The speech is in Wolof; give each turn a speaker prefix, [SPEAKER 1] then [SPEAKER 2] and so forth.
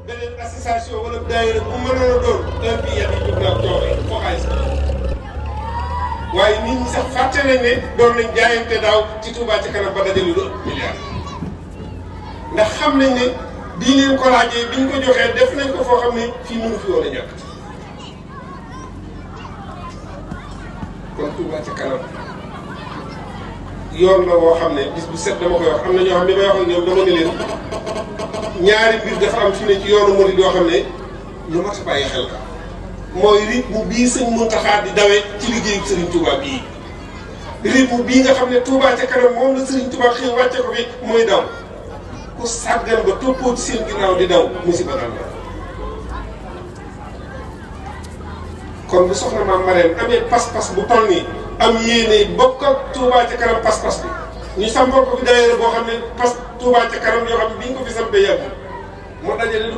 [SPEAKER 1] beneen association wala daayira bu mënoon a doon heure bii yàlla jóg naa coono foo xaalis waaye nit ñi sax fàtte nañ ne doon nañ jaayante daaw ci Touba ca kanam ba dajale lu ëpp milliard ndax xam nañ ne bii leen ko laajee biñ ko joxee def nañ ko foo xam ne fii mënu fi woon a ñàkk kon Touba ca kanam yoon la woo xam ne bis bu set dama koy wax am na ñoo xam ne may wax ak ñoom dama ne leen ñaari mbir dafa am fi ne ci yoonu murid yoo xam ne lu mat a bàyyi xel ka mooy rythme bii sëñ Mountakha di dawee ci liggéeyu Serigne Touba bii rythme bii nga xam ne Touba ca kanam moom la Serigne Touba xëy wàcce ko fi mooy daw ku sàggan ba toppoo ci seen ginnaaw di daw musiba dal la kon bu soxna maam Marème amee pas-pas bu toll nii am yéene bokk ak Touba ca kanam pas-pas bi ñu sàmbal ko fi daayira boo xam ne Touba ca kanam yoo xam ne biñ ko fi sampee yàggul moo dajale